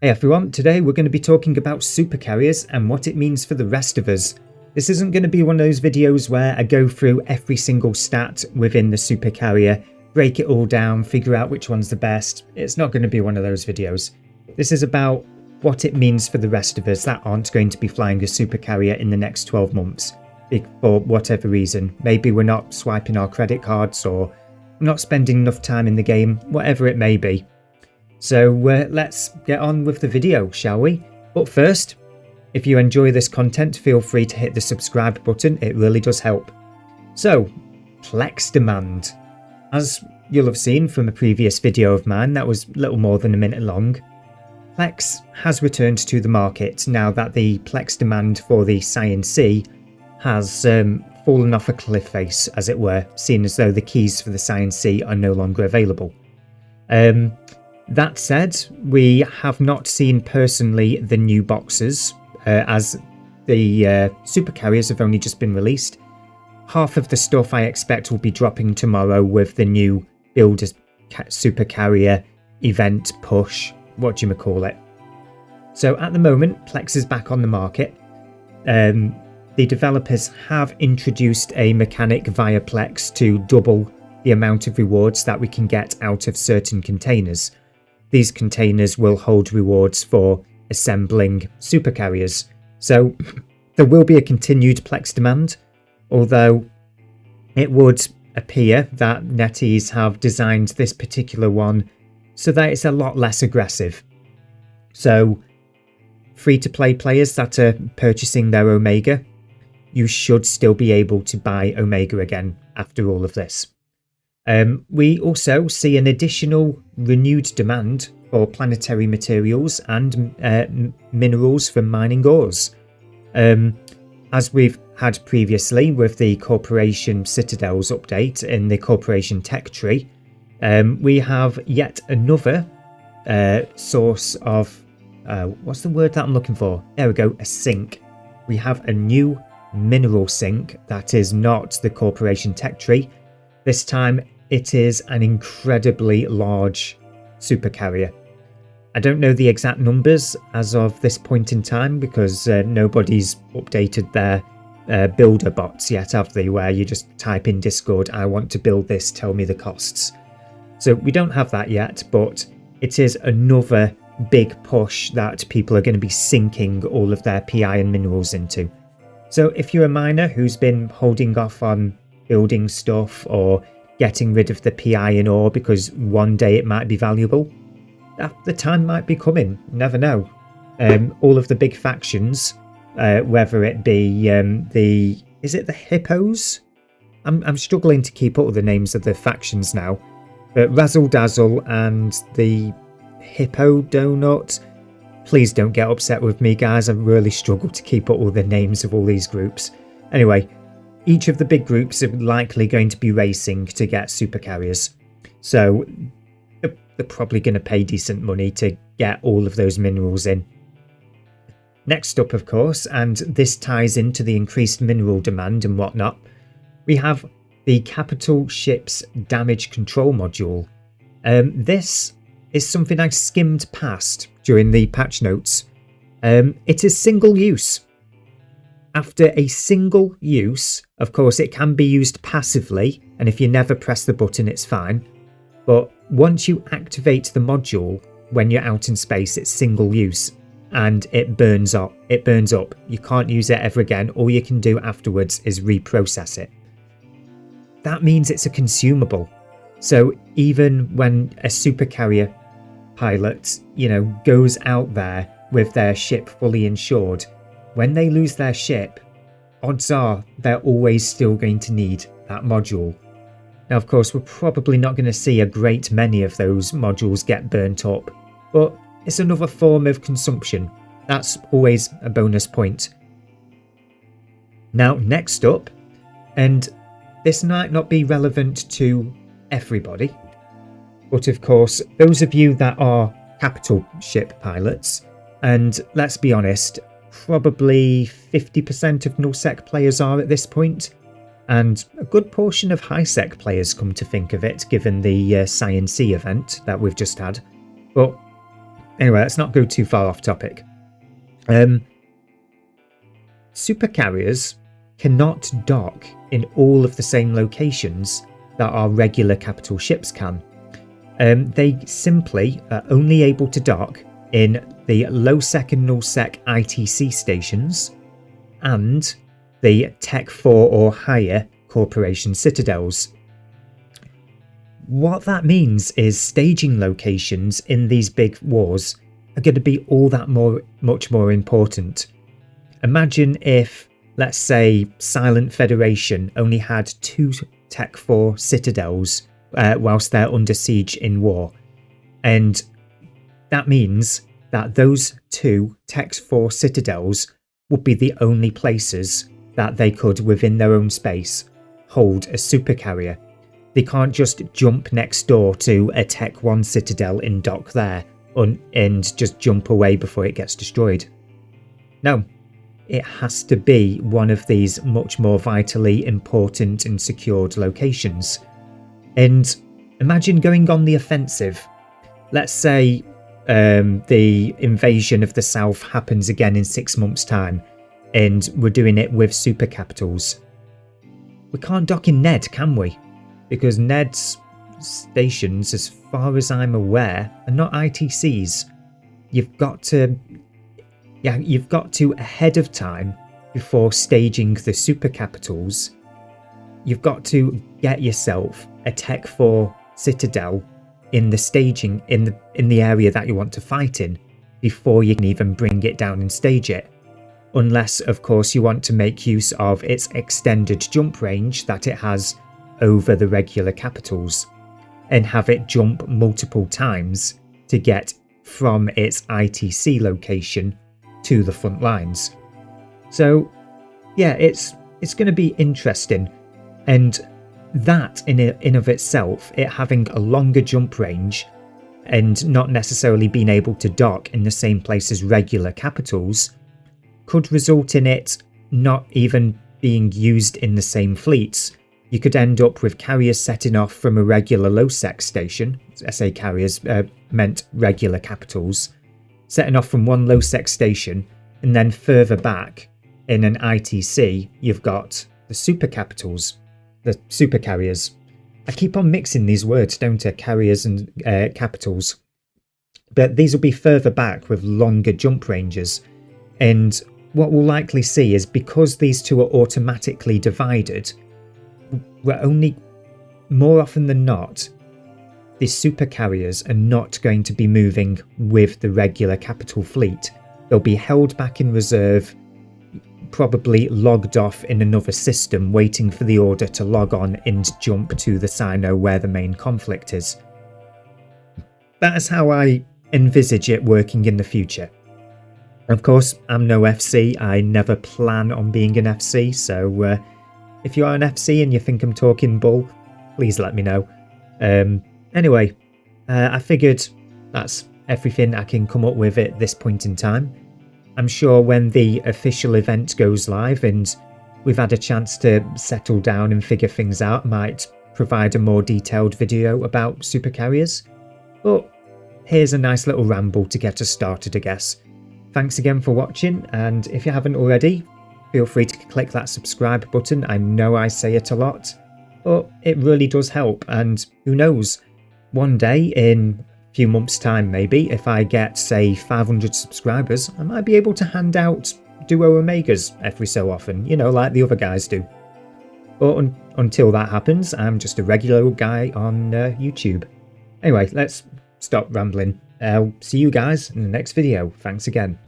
Hey everyone, today we're going to be talking about supercarriers and what it means for the rest of us. This isn't going to be one of those videos where I go through every single stat within the supercarrier, break it all down, figure out which one's the best. It's not going to be one of those videos. This is about what it means for the rest of us that aren't going to be flying a supercarrier in the next 12 months. For whatever reason. Maybe we're not swiping our credit cards or not spending enough time in the game, whatever it may be. So let's get on with the video, shall we? But first, if you enjoy this content, feel free to hit the subscribe button, it really does help. So, Plex demand. As you'll have seen from a previous video of mine that was little more than a minute long, Plex has returned to the market now that the Plex demand for the Scion C has fallen off a cliff face, as it were, seeing as though the keys for the Scion C are no longer available. That said, we have not seen personally the new boxes, as the supercarriers have only just been released. Half of the stuff I expect will be dropping tomorrow with the new Build a Supercarrier event push, whatchamacallit. So at the moment, Plex is back on the market. The developers have introduced a mechanic via Plex to double the amount of rewards that we can get out of certain containers. These containers will hold rewards for assembling supercarriers, so there will be a continued Plex demand, although it would appear that NetEase have designed this particular one so that it's a lot less aggressive. So free-to-play players that are purchasing their Omega, you should still be able to buy Omega again after all of this. We also see an additional renewed demand for planetary materials and minerals from mining ores. As we've had previously with the Corporation Citadels update in the Corporation Tech Tree, we have yet another source of, what's the word that I'm looking for? There we go, a sink. We have a new mineral sink that is not the Corporation Tech Tree. This time it is an incredibly large supercarrier. I don't know the exact numbers as of this point in time because nobody's updated their builder bots yet, have they? Where you just type in Discord, I want to build this, tell me the costs. So we don't have that yet, but it is another big push that people are going to be sinking all of their PI and minerals into. So if you're a miner who's been holding off on building stuff or getting rid of the PI and ore because one day it might be valuable, the time might be coming, never know. All of the big factions, whether it be is it the Hippos? I'm struggling to keep up with the names of the factions now, but Razzle Dazzle and the Hippo Donut. Please don't get upset with me, guys. I really struggle to keep up with the names of all these groups. Anyway, each of the big groups are likely going to be racing to get supercarriers. So they're probably going to pay decent money to get all of those minerals in. Next up, of course, and this ties into the increased mineral demand and whatnot, we have the Capital Ships Damage Control Module. This is something I skimmed past during the patch notes. It is single use. After a single use, of course, it can be used passively, and if you never press the button, it's fine. But once you activate the module, when you're out in space, it's single use, and it burns up. You can't use it ever again. All you can do afterwards is reprocess it. That means it's a consumable. So even when a supercarrier pilot, goes out there with their ship fully insured, when they lose their ship, odds are they're always still going to need that module. Now, of course, we're probably not going to see a great many of those modules get burnt up, but it's another form of consumption. That's always a bonus point. Now, next up, and this might not be relevant to everybody, but of course, those of you that are capital ship pilots, and let's be honest, probably 50% of nullsec players are at this point, and a good portion of high-sec players, come to think of it, given the Scion C event that we've just had. But Anyway, let's not go too far off topic. Supercarriers cannot dock in all of the same locations that our regular capital ships can. They simply are only able to dock in the low-sec and null-sec ITC stations and the Tech 4 or higher corporation citadels. What that means is staging locations in these big wars are going to be all that much more important. Imagine if, let's say, Silent Federation only had 2 Tech 4 citadels whilst they're under siege in war. And that means that those 2 Tech 4 citadels would be the only places that they could, within their own space, hold a supercarrier. They can't just jump next door to a Tech 1 citadel and dock there and just jump away before it gets destroyed. No, it has to be one of these much more vitally important and secured locations. And imagine going on the offensive. Let's say the invasion of the South happens again in 6 months' time, and we're doing it with super capitals. We can't dock in Ned, can we? Because Ned's stations, as far as I'm aware, are not ITCs. You've got to ahead of time, before staging the super capitals, you've got to get yourself a Tech 4 citadel in the staging in the area that you want to fight in before you can even bring it down and stage it. Unless, of course, you want to make use of its extended jump range that it has over the regular capitals and have it jump multiple times to get from its ITC location to the front lines. So yeah, it's going to be interesting, and that in of itself, it having a longer jump range and not necessarily being able to dock in the same place as regular capitals, could result in it not even being used in the same fleets. You could end up with carriers setting off from a regular low-sec station. I say carriers meant regular capitals, setting off from one low-sec station, and then further back in an ITC, you've got the super capitals, the super carriers. I keep on mixing these words, don't I? Carriers and capitals. But these will be further back with longer jump ranges. And what we'll likely see is, because these two are automatically divided, we're only, more often than not, the super carriers are not going to be moving with the regular capital fleet. They'll be held back in reserve, probably logged off in another system, waiting for the order to log on and jump to the sino where the main conflict is. That is how I envisage it working in the future. Of course, I'm no FC, I never plan on being an FC, so if you are an FC and you think I'm talking bull, please let me know. Anyway, I figured that's everything I can come up with at this point in time. I'm sure when the official event goes live and we've had a chance to settle down and figure things out, I might provide a more detailed video about super carriers. But here's a nice little ramble to get us started, I guess. Thanks again for watching, and if you haven't already, feel free to click that subscribe button. I know I say it a lot, but it really does help, and who knows, one day in a few months' time maybe, if I get, say, 500 subscribers, I might be able to hand out Duo Omegas every so often, you know, like the other guys do. But until that happens, I'm just a regular old guy on YouTube. Anyway, let's stop rambling. I'll see you guys in the next video. Thanks again.